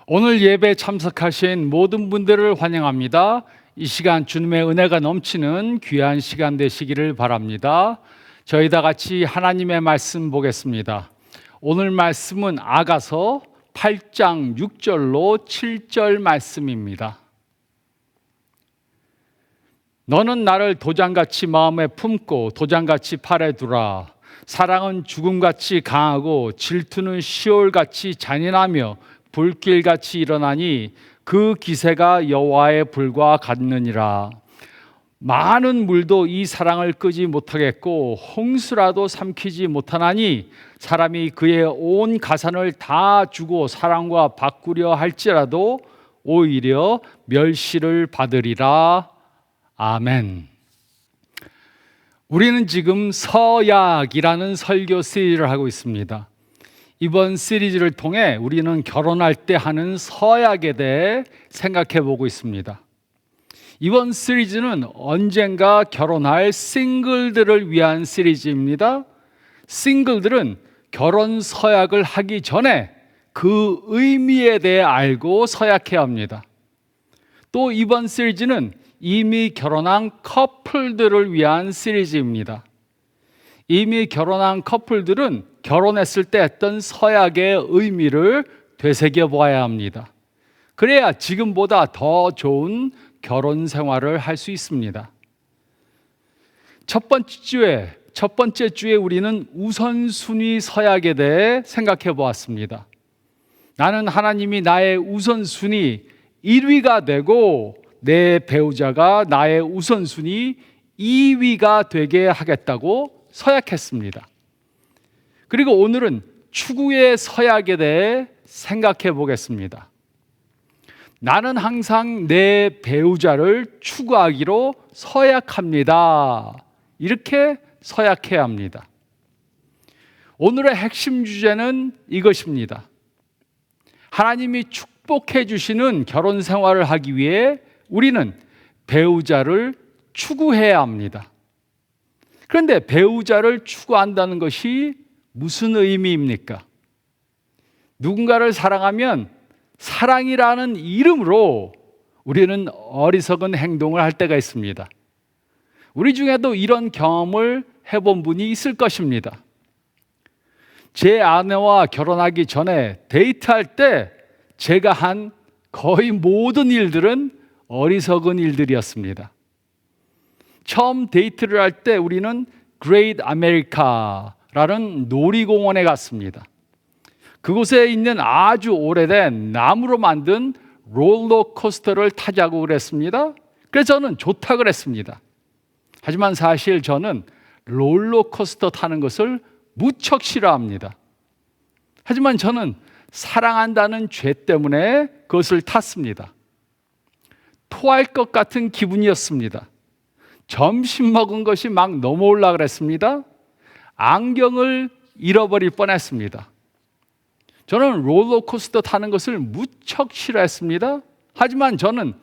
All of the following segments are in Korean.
오늘 예배에 참석하신 모든 분들을 환영합니다. 이 시간 주님의 은혜가 넘치는 귀한 시간 되시기를 바랍니다. 저희 다 같이 하나님의 말씀 보겠습니다. 오늘 말씀은 아가서 8장 6절로 7절 말씀입니다. 너는 나를 도장같이 마음에 품고 도장같이 팔에 두라. 사랑은 죽음같이 강하고 질투는 시올같이 잔인하며 불길같이 일어나니 그 기세가 여호와의 불과 같느니라. 많은 물도 이 사랑을 끄지 못하겠고 홍수라도 삼키지 못하나니 사람이 그의 온 가산을 다 주고 사랑과 바꾸려 할지라도 오히려 멸시를 받으리라. 아멘. 우리는 지금 서약이라는 설교 시리즈를 하고 있습니다. 이번 시리즈를 통해 우리는 결혼할 때 하는 서약에 대해 생각해 보고 있습니다. 이번 시리즈는 언젠가 결혼할 싱글들을 위한 시리즈입니다. 싱글들은 결혼 서약을 하기 전에 그 의미에 대해 알고 서약해야 합니다. 또 이번 시리즈는 이미 결혼한 커플들을 위한 시리즈입니다. 이미 결혼한 커플들은 결혼했을 때 했던 서약의 의미를 되새겨 보아야 합니다. 그래야 지금보다 더 좋은 결혼 생활을 할 수 있습니다. 첫 번째 주에 우리는 우선순위 서약에 대해 생각해 보았습니다. 나는 하나님이 나의 우선순위 1위가 되고 내 배우자가 나의 우선순위 2위가 되게 하겠다고 서약했습니다. 그리고 오늘은 추구의 서약에 대해 생각해 보겠습니다. 나는 항상 내 배우자를 추구하기로 서약합니다. 이렇게 서약해야 합니다. 오늘의 핵심 주제는 이것입니다. 하나님이 축복해 주시는 결혼 생활을 하기 위해 우리는 배우자를 추구해야 합니다. 그런데 배우자를 추구한다는 것이 무슨 의미입니까? 누군가를 사랑하면 사랑이라는 이름으로 우리는 어리석은 행동을 할 때가 있습니다. 우리 중에도 이런 경험을 해본 분이 있을 것입니다. 제 아내와 결혼하기 전에 데이트할 때 제가 한 거의 모든 일들은 어리석은 일들이었습니다. 처음 데이트를 할 때 우리는 Great America라는 놀이공원에 갔습니다. 그곳에 있는 아주 오래된 나무로 만든 롤러코스터를 타자고 그랬습니다. 그래서 저는 좋다 그랬습니다. 하지만 사실 저는 롤러코스터 타는 것을 무척 싫어합니다. 하지만 저는 사랑한다는 죄 때문에 그것을 탔습니다. 토할 것 같은 기분이었습니다. 점심 먹은 것이 막 넘어올라 그랬습니다. 안경을 잃어버릴 뻔했습니다. 저는 롤러코스터 타는 것을 무척 싫어했습니다. 하지만 저는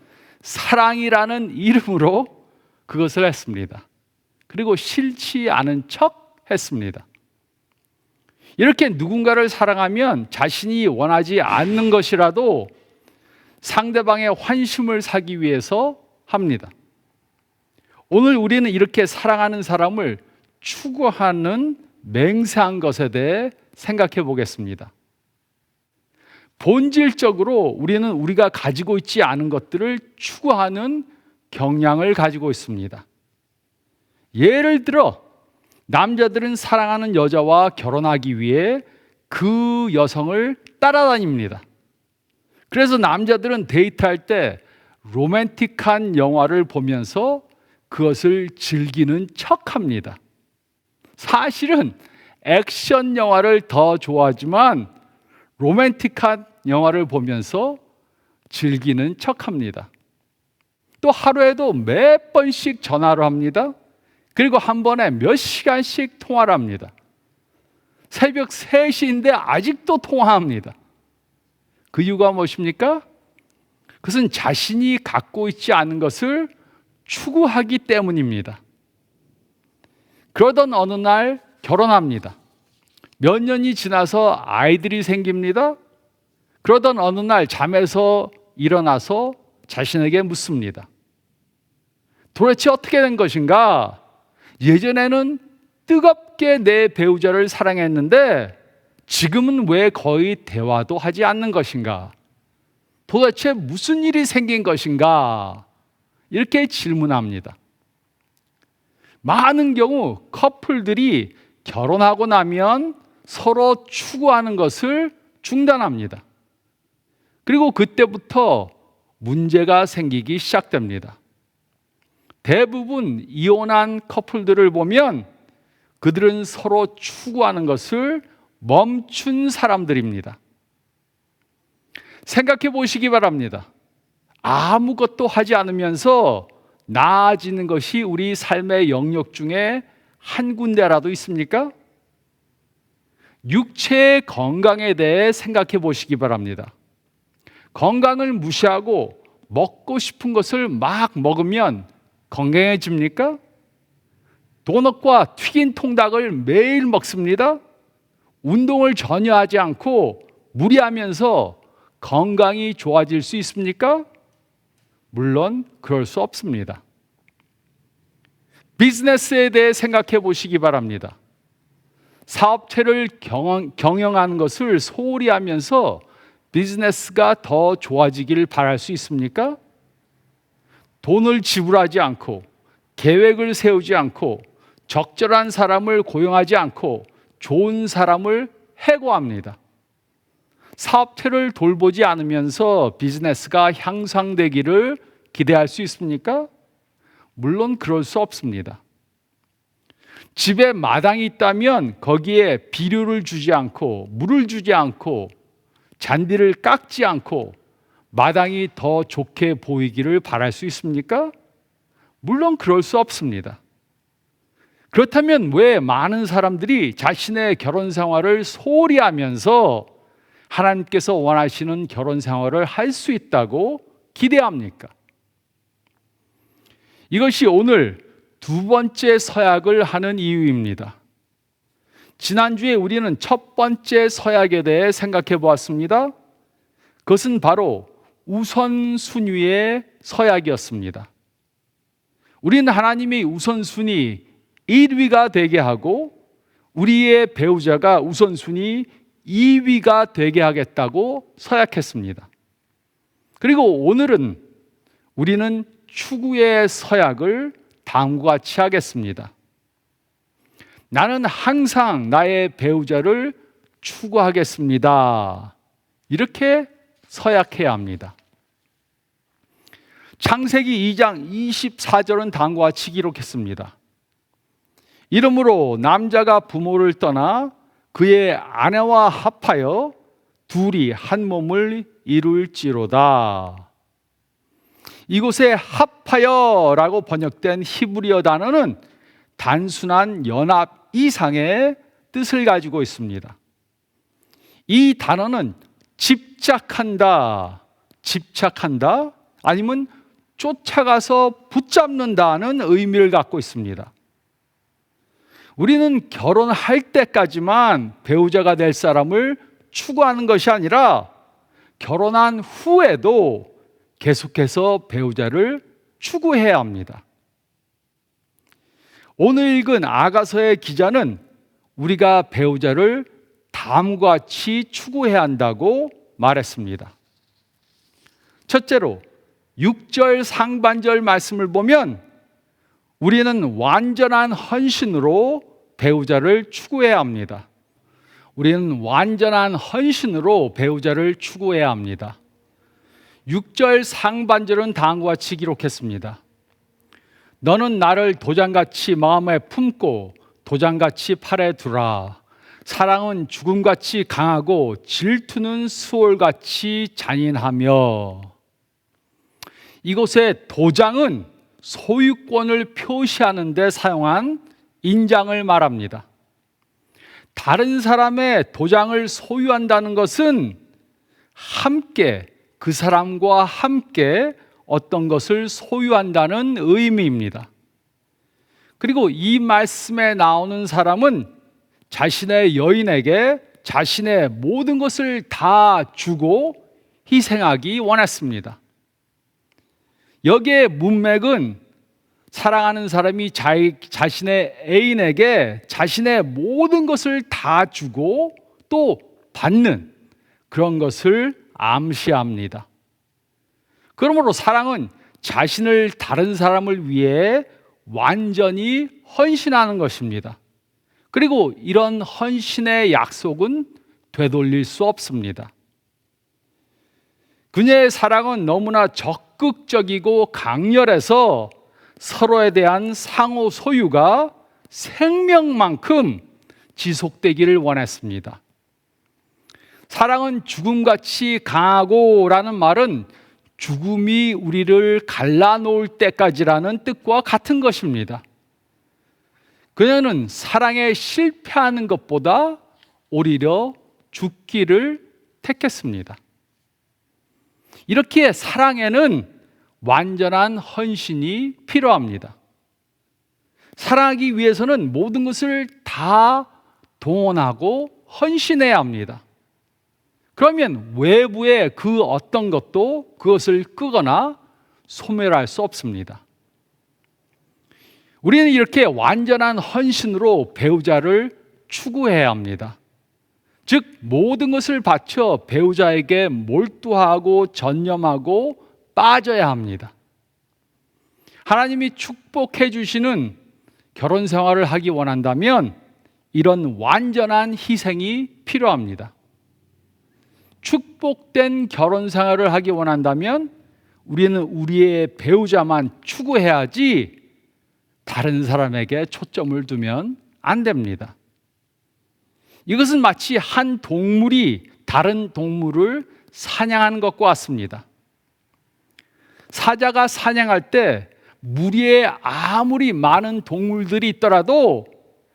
사랑이라는 이름으로 그것을 했습니다. 그리고 싫지 않은 척 했습니다. 이렇게 누군가를 사랑하면 자신이 원하지 않는 것이라도 상대방의 환심을 사기 위해서 합니다. 오늘 우리는 이렇게 사랑하는 사람을 추구하는 맹세한 것에 대해 생각해 보겠습니다. 본질적으로 우리는 우리가 가지고 있지 않은 것들을 추구하는 경향을 가지고 있습니다. 예를 들어 남자들은 사랑하는 여자와 결혼하기 위해 그 여성을 따라다닙니다. 그래서 남자들은 데이트할 때 로맨틱한 영화를 보면서 그것을 즐기는 척합니다. 사실은 액션 영화를 더 좋아하지만 로맨틱한 영화를 보면서 즐기는 척합니다. 또 하루에도 몇 번씩 전화를 합니다. 그리고 한 번에 몇 시간씩 통화를 합니다. 새벽 3시인데 아직도 통화합니다. 그 이유가 무엇입니까? 그것은 자신이 갖고 있지 않은 것을 추구하기 때문입니다. 그러던 어느 날 결혼합니다. 몇 년이 지나서 아이들이 생깁니다. 그러던 어느 날 잠에서 일어나서 자신에게 묻습니다. 도대체 어떻게 된 것인가? 예전에는 뜨겁게 내 배우자를 사랑했는데 지금은 왜 거의 대화도 하지 않는 것인가? 도대체 무슨 일이 생긴 것인가? 이렇게 질문합니다. 많은 경우 커플들이 결혼하고 나면 서로 추구하는 것을 중단합니다. 그리고 그때부터 문제가 생기기 시작됩니다. 대부분 이혼한 커플들을 보면 그들은 서로 추구하는 것을 멈춘 사람들입니다. 생각해 보시기 바랍니다. 아무것도 하지 않으면서 나아지는 것이 우리 삶의 영역 중에 한 군데라도 있습니까? 육체의 건강에 대해 생각해 보시기 바랍니다. 건강을 무시하고 먹고 싶은 것을 막 먹으면 건강해집니까? 도넛과 튀긴 통닭을 매일 먹습니다. 운동을 전혀 하지 않고 무리하면서 건강이 좋아질 수 있습니까? 물론 그럴 수 없습니다. 비즈니스에 대해 생각해 보시기 바랍니다. 사업체를 경영하는 것을 소홀히 하면서 비즈니스가 더 좋아지기를 바랄 수 있습니까? 돈을 지불하지 않고 계획을 세우지 않고 적절한 사람을 고용하지 않고 좋은 사람을 해고합니다. 사업체를 돌보지 않으면서 비즈니스가 향상되기를 기대할 수 있습니까? 물론 그럴 수 없습니다. 집에 마당이 있다면 거기에 비료를 주지 않고 물을 주지 않고 잔디를 깎지 않고 마당이 더 좋게 보이기를 바랄 수 있습니까? 물론 그럴 수 없습니다. 그렇다면 왜 많은 사람들이 자신의 결혼 생활을 소홀히 하면서 하나님께서 원하시는 결혼 생활을 할 수 있다고 기대합니까? 이것이 오늘 두 번째 서약을 하는 이유입니다. 지난주에 우리는 첫 번째 서약에 대해 생각해 보았습니다. 그것은 바로 우선순위의 서약이었습니다. 우리는 하나님의 우선순위 1위가 되게 하고 우리의 배우자가 우선순위 2위가 되게 하겠다고 서약했습니다. 그리고 오늘은 우리는 추구의 서약을 다음과 같이 하겠습니다. 나는 항상 나의 배우자를 추구하겠습니다. 이렇게 서약해야 합니다. 창세기 2장 24절은 다음과 같이 기록했습니다. 이러므로 남자가 부모를 떠나 그의 아내와 합하여 둘이 한 몸을 이룰지로다. 이곳에 합하여라고 번역된 히브리어 단어는 단순한 연합 이상의 뜻을 가지고 있습니다. 이 단어는 집착한다, 아니면 쫓아가서 붙잡는다는 의미를 갖고 있습니다. 우리는 결혼할 때까지만 배우자가 될 사람을 추구하는 것이 아니라 결혼한 후에도 계속해서 배우자를 추구해야 합니다. 오늘 읽은 아가서의 기자는 우리가 배우자를 다음과 같이 추구해야 한다고 말했습니다. 첫째로 6절 상반절 말씀을 보면 우리는 완전한 헌신으로 배우자를 추구해야 합니다. 우리는 완전한 헌신으로 배우자를 추구해야 합니다. 6절 상반절은 다음과 같이 기록했습니다. 너는 나를 도장같이 마음에 품고 도장같이 팔에 두라. 사랑은 죽음같이 강하고 질투는 수월같이 잔인하며. 이곳에 도장은 소유권을 표시하는 데 사용한 인장을 말합니다. 다른 사람의 도장을 소유한다는 것은 함께 그 사람과 함께 어떤 것을 소유한다는 의미입니다. 그리고 이 말씀에 나오는 사람은 자신의 여인에게 자신의 모든 것을 다 주고 희생하기 원했습니다. 여기에 문맥은 사랑하는 사람이 자신의 애인에게 자신의 모든 것을 다 주고 또 받는 그런 것을 암시합니다. 그러므로 사랑은 자신을 다른 사람을 위해 완전히 헌신하는 것입니다. 그리고 이런 헌신의 약속은 되돌릴 수 없습니다. 그녀의 사랑은 너무나 적극적이고 강렬해서 서로에 대한 상호 소유가 생명만큼 지속되기를 원했습니다. 사랑은 죽음같이 강하고라는 말은 죽음이 우리를 갈라놓을 때까지라는 뜻과 같은 것입니다. 그녀는 사랑에 실패하는 것보다 오히려 죽기를 택했습니다. 이렇게 사랑에는 완전한 헌신이 필요합니다. 사랑하기 위해서는 모든 것을 다 동원하고 헌신해야 합니다. 그러면 외부의 그 어떤 것도 그것을 끄거나 소멸할 수 없습니다. 우리는 이렇게 완전한 헌신으로 배우자를 추구해야 합니다. 즉 모든 것을 바쳐 배우자에게 몰두하고 전념하고 빠져야 합니다. 하나님이 축복해 주시는 결혼 생활을 하기 원한다면 이런 완전한 희생이 필요합니다. 축복된 결혼 생활을 하기 원한다면 우리는 우리의 배우자만 추구해야지 다른 사람에게 초점을 두면 안 됩니다. 이것은 마치 한 동물이 다른 동물을 사냥하는 것과 같습니다. 사자가 사냥할 때 무리에 아무리 많은 동물들이 있더라도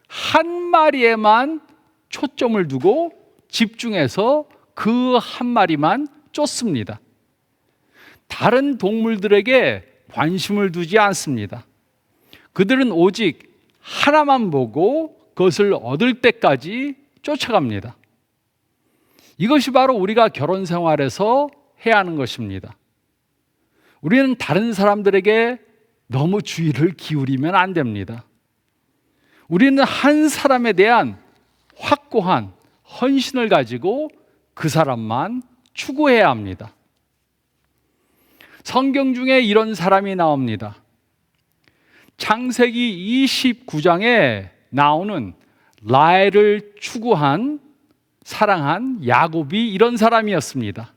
한 마리에만 초점을 두고 집중해서 그 한 마리만 쫓습니다. 다른 동물들에게 관심을 두지 않습니다. 그들은 오직 하나만 보고 그것을 얻을 때까지 쫓아갑니다. 이것이 바로 우리가 결혼 생활에서 해야 하는 것입니다. 우리는 다른 사람들에게 너무 주의를 기울이면 안 됩니다. 우리는 한 사람에 대한 확고한 헌신을 가지고 그 사람만 추구해야 합니다. 성경 중에 이런 사람이 나옵니다. 창세기 29장에 나오는 라헬을 추구한 사랑한 야곱이 이런 사람이었습니다.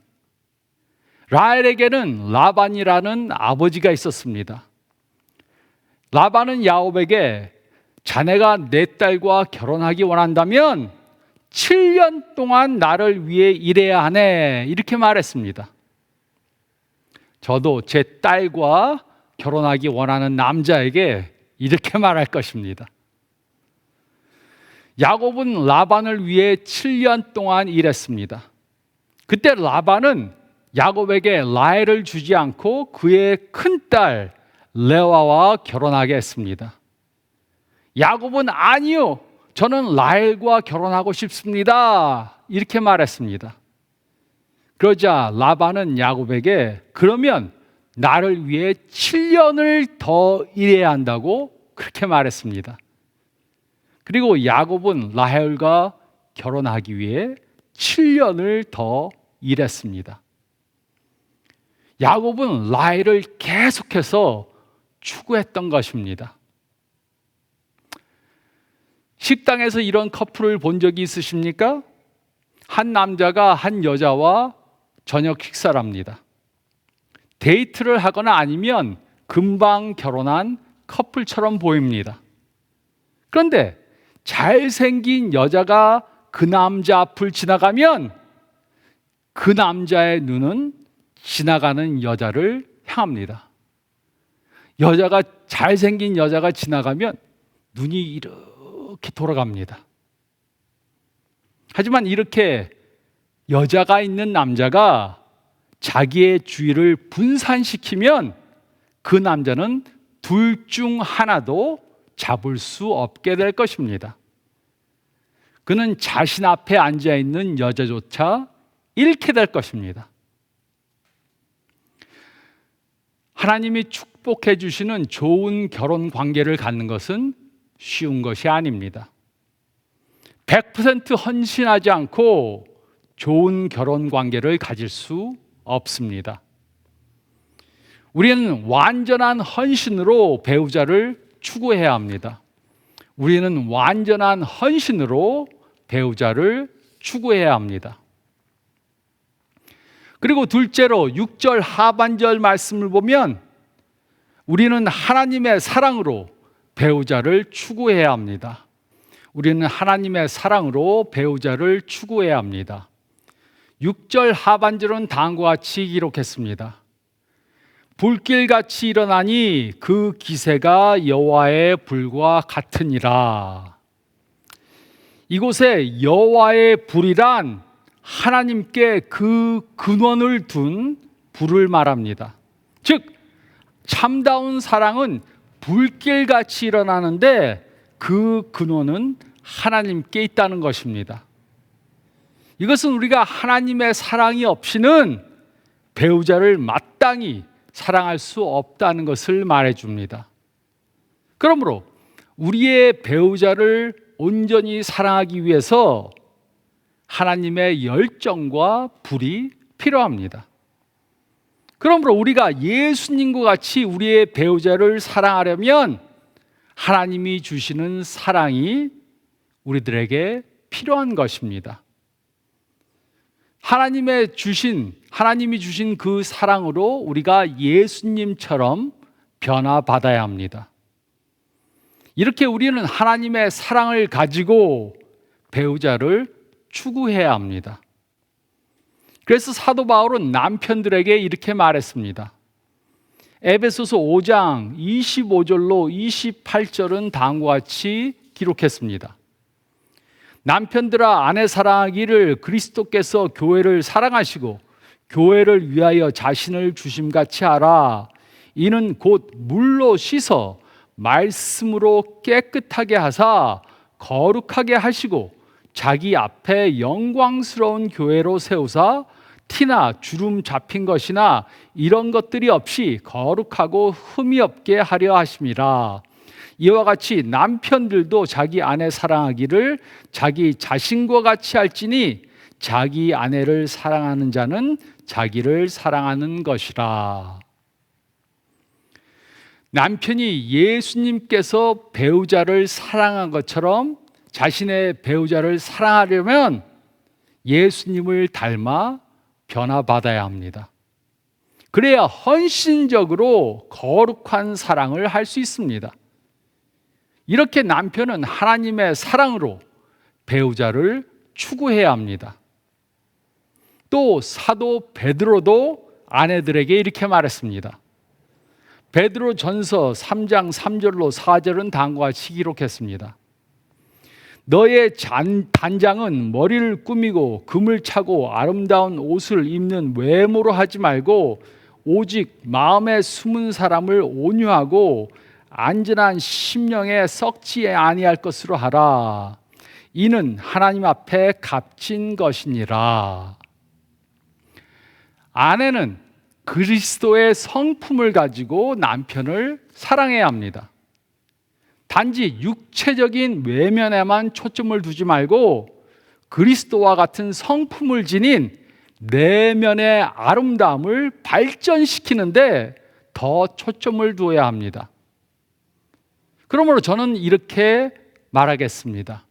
라헬에게는 라반이라는 아버지가 있었습니다. 라반은 야곱에게 자네가 내 딸과 결혼하기 원한다면 7년 동안 나를 위해 일해야 하네 이렇게 말했습니다. 저도 제 딸과 결혼하기 원하는 남자에게 이렇게 말할 것입니다. 야곱은 라반을 위해 7년 동안 일했습니다. 그때 라반은 야곱에게 라헬을 주지 않고 그의 큰딸 레아와 결혼하게 했습니다. 야곱은 아니요, 저는 라헬과 결혼하고 싶습니다 이렇게 말했습니다. 그러자 라반은 야곱에게 그러면 나를 위해 7년을 더 일해야 한다고 그렇게 말했습니다. 그리고 야곱은 라헬과 결혼하기 위해 7년을 더 일했습니다. 야곱은 라헬을 계속해서 추구했던 것입니다. 식당에서 이런 커플을 본 적이 있으십니까? 한 남자가 한 여자와 저녁 식사를 합니다. 데이트를 하거나 아니면 금방 결혼한 커플처럼 보입니다. 그런데 잘생긴 여자가 그 남자 앞을 지나가면 그 남자의 눈은 지나가는 여자를 향합니다. 잘생긴 여자가 지나가면 눈이 이렇게 돌아갑니다. 하지만 이렇게 여자가 있는 남자가 자기의 주의를 분산시키면 그 남자는 둘 중 하나도 잡을 수 없게 될 것입니다. 그는 자신 앞에 앉아 있는 여자조차 잃게 될 것입니다. 하나님이 축복해 주시는 좋은 결혼 관계를 갖는 것은 쉬운 것이 아닙니다. 100% 헌신하지 않고 좋은 결혼 관계를 가질 수 없습니다. 우리는 완전한 헌신으로 배우자를 추구해야 합니다. 우리는 완전한 헌신으로 배우자를 추구해야 합니다. 그리고 둘째로 6절 하반절 말씀을 보면 우리는 하나님의 사랑으로 배우자를 추구해야 합니다. 우리는 하나님의 사랑으로 배우자를 추구해야 합니다. 6절 하반절은 다음과 같이 기록했습니다. 불길같이 일어나니 그 기세가 여호와의 불과 같으니라. 이곳에 여호와의 불이란 하나님께 그 근원을 둔 불을 말합니다. 즉 참다운 사랑은 불길같이 일어나는데 그 근원은 하나님께 있다는 것입니다. 이것은 우리가 하나님의 사랑이 없이는 배우자를 마땅히 사랑할 수 없다는 것을 말해줍니다. 그러므로 우리의 배우자를 온전히 사랑하기 위해서 하나님의 열정과 불이 필요합니다. 그러므로 우리가 예수님과 같이 우리의 배우자를 사랑하려면 하나님이 주시는 사랑이 우리들에게 필요한 것입니다. 하나님이 주신 그 사랑으로 우리가 예수님처럼 변화받아야 합니다. 이렇게 우리는 하나님의 사랑을 가지고 배우자를 추구해야 합니다. 그래서 사도 바울은 남편들에게 이렇게 말했습니다. 에베소서 5장 25절로 28절은 다음과 같이 기록했습니다. 남편들아 아내 사랑하기를 그리스도께서 교회를 사랑하시고 교회를 위하여 자신을 주심같이 하라. 이는 곧 물로 씻어 말씀으로 깨끗하게 하사 거룩하게 하시고 자기 앞에 영광스러운 교회로 세우사 티나 주름 잡힌 것이나 이런 것들이 없이 거룩하고 흠이 없게 하려 하심이라. 이와 같이 남편들도 자기 아내 사랑하기를 자기 자신과 같이 할지니 자기 아내를 사랑하는 자는 자기를 사랑하는 것이라. 남편이 예수님께서 배우자를 사랑한 것처럼 자신의 배우자를 사랑하려면 예수님을 닮아 변화받아야 합니다. 그래야 헌신적으로 거룩한 사랑을 할 수 있습니다. 이렇게 남편은 하나님의 사랑으로 배우자를 추구해야 합니다. 또 사도 베드로도 아내들에게 이렇게 말했습니다. 베드로 전서 3장 3절로 4절은 다음과 같이 기록했습니다. 너의 단장은 머리를 꾸미고 금을 차고 아름다운 옷을 입는 외모로 하지 말고 오직 마음에 숨은 사람을 온유하고 안전한 심령에 썩지 아니할 것으로 하라. 이는 하나님 앞에 값진 것이니라. 아내는 그리스도의 성품을 가지고 남편을 사랑해야 합니다. 단지 육체적인 외면에만 초점을 두지 말고 그리스도와 같은 성품을 지닌 내면의 아름다움을 발전시키는데 더 초점을 두어야 합니다. 그러므로 저는 이렇게 말하겠습니다.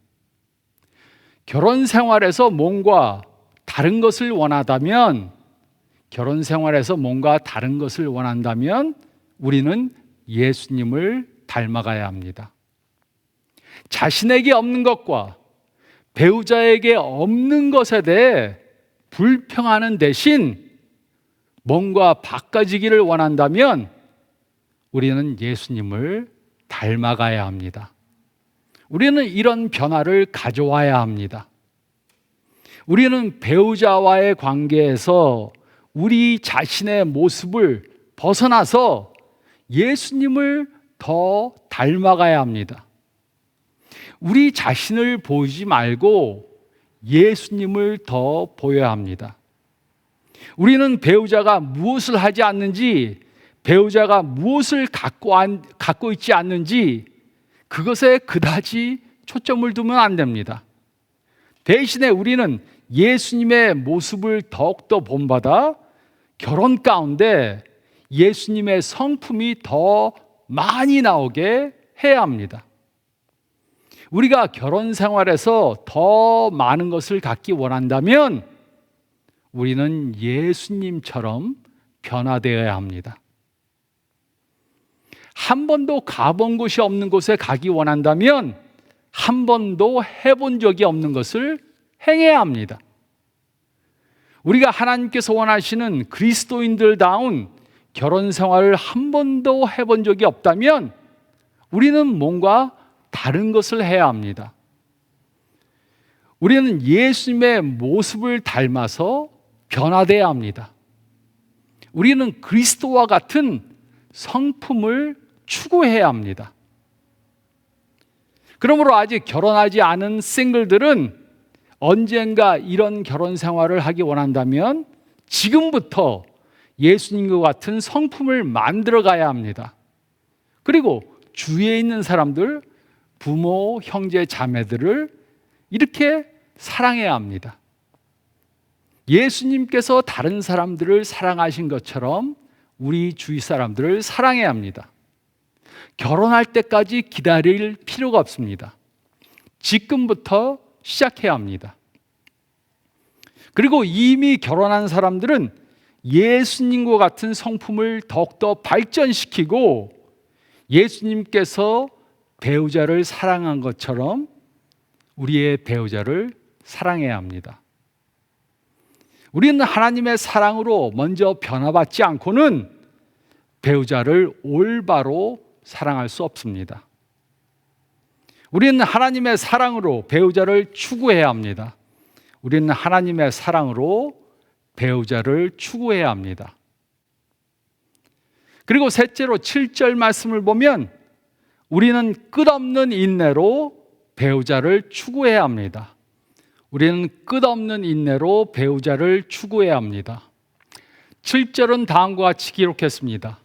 결혼 생활에서 뭔가 다른 것을 원한다면 우리는 예수님을 닮아가야 합니다. 자신에게 없는 것과 배우자에게 없는 것에 대해 불평하는 대신 뭔가 바꿔지기를 원한다면 우리는 예수님을 닮아가야 합니다. 우리는 이런 변화를 가져와야 합니다. 우리는 배우자와의 관계에서 우리 자신의 모습을 벗어나서 예수님을 더 닮아가야 합니다. 우리 자신을 보이지 말고 예수님을 더 보여야 합니다. 우리는 배우자가 무엇을 하지 않는지 배우자가 무엇을 갖고 있지 않는지 그것에 그다지 초점을 두면 안 됩니다. 대신에 우리는 예수님의 모습을 더욱더 본받아 결혼 가운데 예수님의 성품이 더 많이 나오게 해야 합니다. 우리가 결혼 생활에서 더 많은 것을 갖기 원한다면 우리는 예수님처럼 변화되어야 합니다. 한 번도 가본 곳이 없는 곳에 가기 원한다면 한 번도 해본 적이 없는 것을 행해야 합니다. 우리가 하나님께서 원하시는 그리스도인들다운 결혼 생활을 한 번도 해본 적이 없다면 우리는 뭔가 다른 것을 해야 합니다. 우리는 예수님의 모습을 닮아서 변화되어야 합니다. 우리는 그리스도와 같은 성품을 추구해야 합니다. 그러므로 아직 결혼하지 않은 싱글들은 언젠가 이런 결혼 생활을 하기 원한다면 지금부터 예수님과 같은 성품을 만들어 가야 합니다. 그리고 주위에 있는 사람들, 부모, 형제, 자매들을 이렇게 사랑해야 합니다. 예수님께서 다른 사람들을 사랑하신 것처럼 우리 주위 사람들을 사랑해야 합니다. 결혼할 때까지 기다릴 필요가 없습니다. 지금부터 시작해야 합니다. 그리고 이미 결혼한 사람들은 예수님과 같은 성품을 더욱더 발전시키고 예수님께서 배우자를 사랑한 것처럼 우리의 배우자를 사랑해야 합니다. 우리는 하나님의 사랑으로 먼저 변화받지 않고는 배우자를 올바로 사랑할 수 없습니다. 우리는 하나님의 사랑으로 배우자를 추구해야 합니다. 우리는 하나님의 사랑으로 배우자를 추구해야 합니다. 그리고 셋째로 7절 말씀을 보면 우리는 끝없는 인내로 배우자를 추구해야 합니다. 우리는 끝없는 인내로 배우자를 추구해야 합니다. 7절은 다음과 같이 기록했습니다.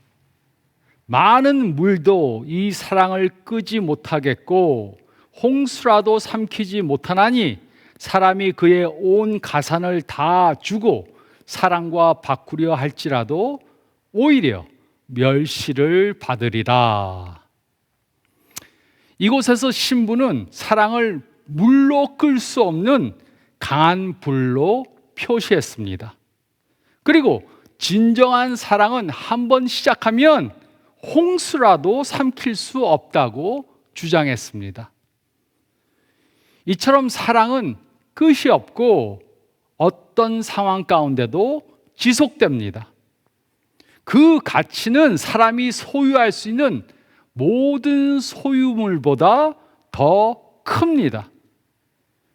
많은 물도 이 사랑을 끄지 못하겠고 홍수라도 삼키지 못하나니 사람이 그의 온 가산을 다 주고 사랑과 바꾸려 할지라도 오히려 멸시를 받으리라. 이곳에서 신부는 사랑을 물로 끌 수 없는 강한 불로 표시했습니다. 그리고 진정한 사랑은 한번 시작하면 홍수라도 삼킬 수 없다고 주장했습니다. 이처럼 사랑은 끝이 없고 어떤 상황 가운데도 지속됩니다. 그 가치는 사람이 소유할 수 있는 모든 소유물보다 더 큽니다.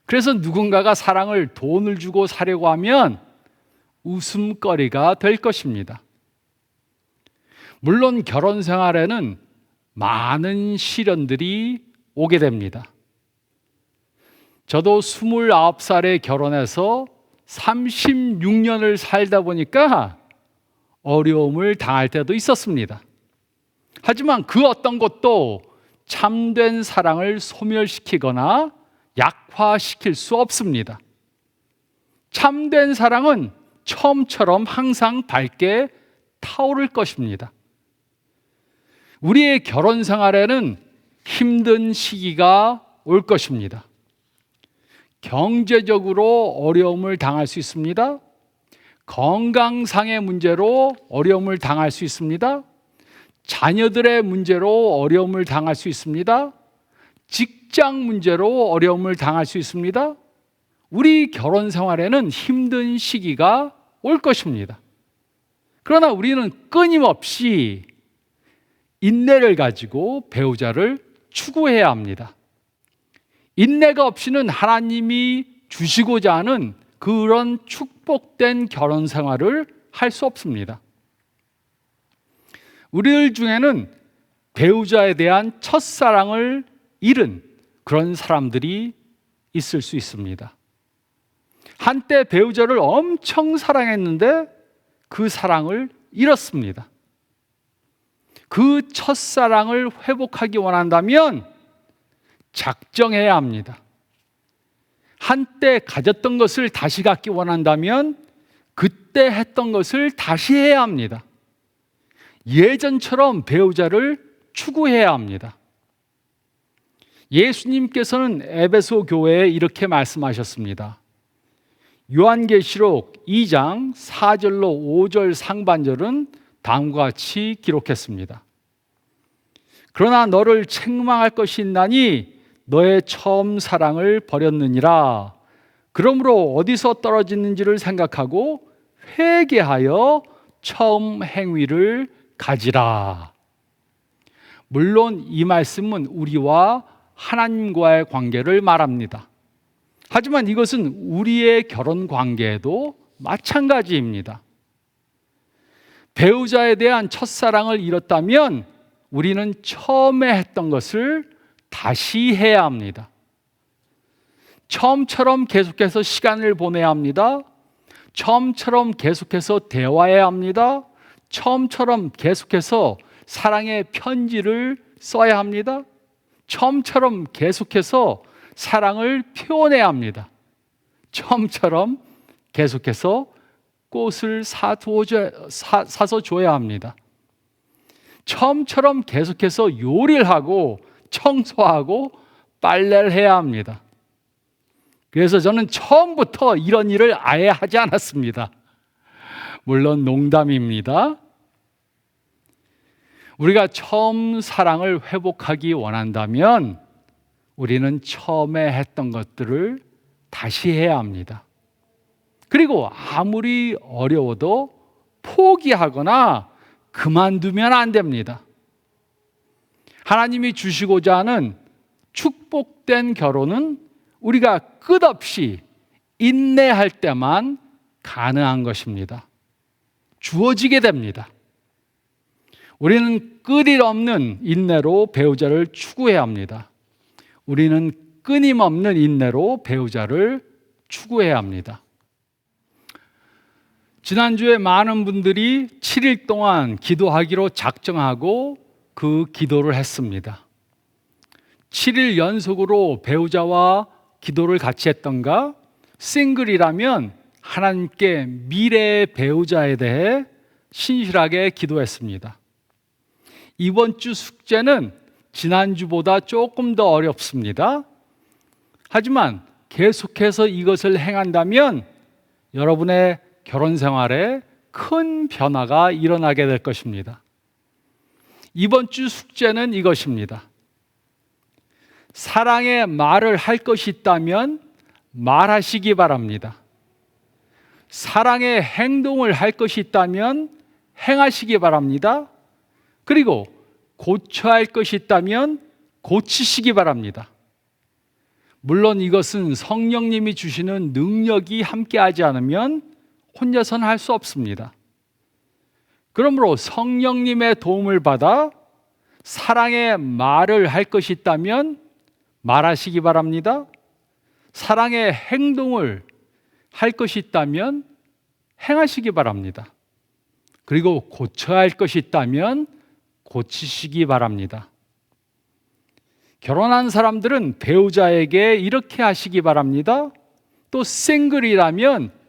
그래서 누군가가 사랑을 돈을 주고 사려고 하면 웃음거리가 될 것입니다. 물론 결혼 생활에는 많은 시련들이 오게 됩니다. 저도 29살에 결혼해서 36년을 살다 보니까 어려움을 당할 때도 있었습니다. 하지만 그 어떤 것도 참된 사랑을 소멸시키거나 약화시킬 수 없습니다. 참된 사랑은 처음처럼 항상 밝게 타오를 것입니다. 우리의 결혼 생활에는 힘든 시기가 올 것입니다. 경제적으로 어려움을 당할 수 있습니다. 건강상의 문제로 어려움을 당할 수 있습니다. 자녀들의 문제로 어려움을 당할 수 있습니다. 직장 문제로 어려움을 당할 수 있습니다. 우리 결혼 생활에는 힘든 시기가 올 것입니다. 그러나 우리는 끊임없이 인내를 가지고 배우자를 추구해야 합니다. 인내가 없이는 하나님이 주시고자 하는 그런 축복된 결혼 생활을 할 수 없습니다. 우리들 중에는 배우자에 대한 첫사랑을 잃은 그런 사람들이 있을 수 있습니다. 한때 배우자를 엄청 사랑했는데 그 사랑을 잃었습니다. 그 첫사랑을 회복하기 원한다면 작정해야 합니다. 한때 가졌던 것을 다시 갖기 원한다면 그때 했던 것을 다시 해야 합니다. 예전처럼 배우자를 추구해야 합니다. 예수님께서는 에베소 교회에 이렇게 말씀하셨습니다. 요한계시록 2장 4절로 5절 상반절은 다음과 같이 기록했습니다. 그러나 너를 책망할 것이 있나니 너의 처음 사랑을 버렸느니라. 그러므로 어디서 떨어지는지를 생각하고 회개하여 처음 행위를 가지라. 물론 이 말씀은 우리와 하나님과의 관계를 말합니다. 하지만 이것은 우리의 결혼 관계에도 마찬가지입니다. 배우자에 대한 첫사랑을 잃었다면 우리는 처음에 했던 것을 다시 해야 합니다. 처음처럼 계속해서 시간을 보내야 합니다. 처음처럼 계속해서 대화해야 합니다. 처음처럼 계속해서 사랑의 편지를 써야 합니다. 처음처럼 계속해서 사랑을 표현해야 합니다. 처음처럼 계속해서 꽃을 사서 줘야 합니다. 처음처럼 계속해서 요리를 하고 청소하고 빨래를 해야 합니다. 그래서 저는 처음부터 이런 일을 아예 하지 않았습니다. 물론 농담입니다. 우리가 처음 사랑을 회복하기 원한다면 우리는 처음에 했던 것들을 다시 해야 합니다. 그리고 아무리 어려워도 포기하거나 그만두면 안 됩니다. 하나님이 주시고자 하는 축복된 결혼은 우리가 끝없이 인내할 때만 가능한 것입니다. 주어지게 됩니다. 우리는 끊임없는 인내로 배우자를 추구해야 합니다. 우리는 끊임없는 인내로 배우자를 추구해야 합니다. 지난주에 많은 분들이 7일 동안 기도하기로 작정하고 그 기도를 했습니다. 7일 연속으로 배우자와 기도를 같이 했던가? 싱글이라면 하나님께 미래의 배우자에 대해 신실하게 기도했습니다. 이번 주 숙제는 지난주보다 조금 더 어렵습니다. 하지만 계속해서 이것을 행한다면 여러분의 결혼 생활에 큰 변화가 일어나게 될 것입니다. 이번 주 숙제는 이것입니다. 사랑의 말을 할 것이 있다면 말하시기 바랍니다. 사랑의 행동을 할 것이 있다면 행하시기 바랍니다. 그리고 고쳐야 할 것이 있다면 고치시기 바랍니다. 물론 이것은 성령님이 주시는 능력이 함께하지 않으면 혼자서는 할 수 없습니다. 그러므로 성령님의 도움을 받아 사랑의 말을 할 것이 있다면 말하시기 바랍니다. 사랑의 행동을 할 것이 있다면 행하시기 바랍니다. 그리고 고쳐야 할 것이 있다면 고치시기 바랍니다. 결혼한 사람들은 배우자에게 이렇게 하시기 바랍니다. 또 싱글이라면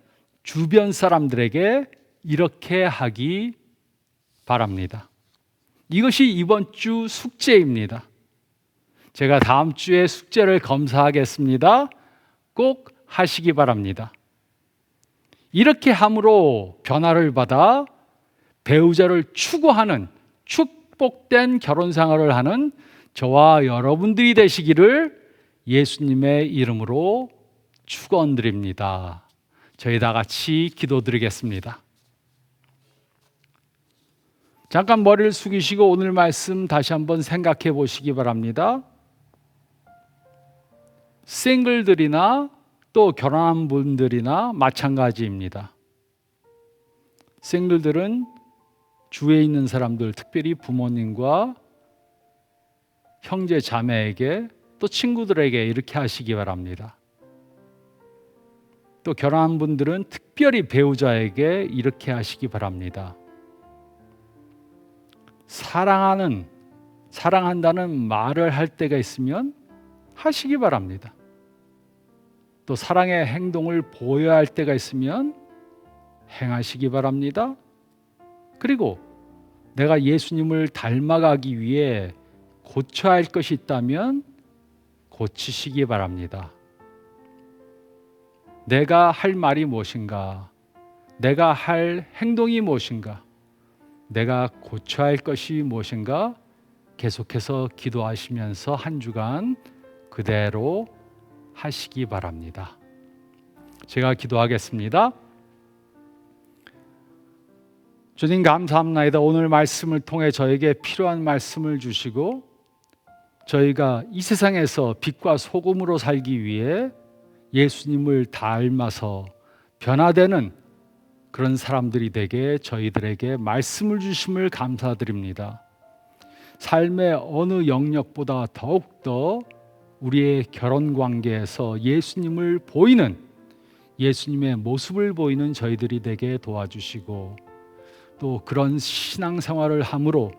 주변 사람들에게 이렇게 하기 바랍니다. 이것이 이번 주 숙제입니다. 제가 다음 주에 숙제를 검사하겠습니다. 꼭 하시기 바랍니다. 이렇게 함으로 변화를 받아 배우자를 추구하는 축복된 결혼 생활을 하는 저와 여러분들이 되시기를 예수님의 이름으로 축원드립니다. 저희 다 같이 기도드리겠습니다. 잠깐 머리를 숙이시고 오늘 말씀 다시 한번 생각해 보시기 바랍니다. 싱글들이나 또 결혼한 분들이나 마찬가지입니다. 싱글들은 주위에 있는 사람들, 특별히 부모님과 형제 자매에게 또 친구들에게 이렇게 하시기 바랍니다. 또 결혼한 분들은 특별히 배우자에게 이렇게 하시기 바랍니다. 사랑한다는 말을 할 때가 있으면 하시기 바랍니다. 또 사랑의 행동을 보여야 할 때가 있으면 행하시기 바랍니다. 그리고 내가 예수님을 닮아가기 위해 고쳐야 할 것이 있다면 고치시기 바랍니다. 내가 할 말이 무엇인가? 내가 할 행동이 무엇인가? 내가 고쳐야 할 것이 무엇인가? 계속해서 기도하시면서 한 주간 그대로 하시기 바랍니다. 제가 기도하겠습니다. 주님 감사합니다. 오늘 말씀을 통해 저에게 필요한 말씀을 주시고 저희가 이 세상에서 빛과 소금으로 살기 위해 예수님을 닮아서 변화되는 그런 사람들이 되게 저희들에게 말씀을 주심을 감사드립니다. 삶의 어느 영역보다 더욱더 우리의 결혼 관계에서 예수님을 보이는, 예수님의 모습을 보이는 저희들이 되게 도와주시고, 또 그런 신앙생활을 함으로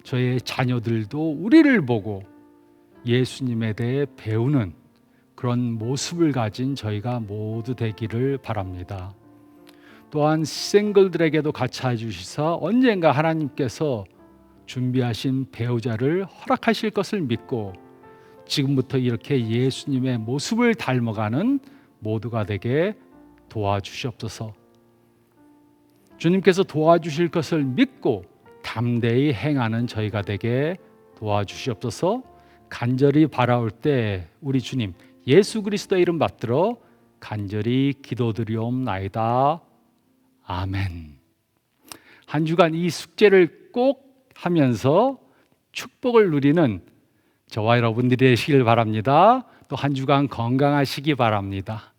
저의 자녀들도 우리를 보고 예수님에 대해 배우는 그런 모습을 가진 저희가 모두 되기를 바랍니다. 또한 싱글들에게도 같이 해주시사 언젠가 하나님께서 준비하신 배우자를 허락하실 것을 믿고 지금부터 이렇게 예수님의 모습을 닮아가는 모두가 되게 도와주시옵소서. 주님께서 도와주실 것을 믿고 담대히 행하는 저희가 되게 도와주시옵소서. 간절히 바라올 때 우리 주님 예수 그리스도의 이름 받들어 간절히 기도드리옵나이다. 아멘. 한 주간 이 숙제를 꼭 하면서 축복을 누리는 저와 여러분들이 되시길 바랍니다. 또 한 주간 건강하시기 바랍니다.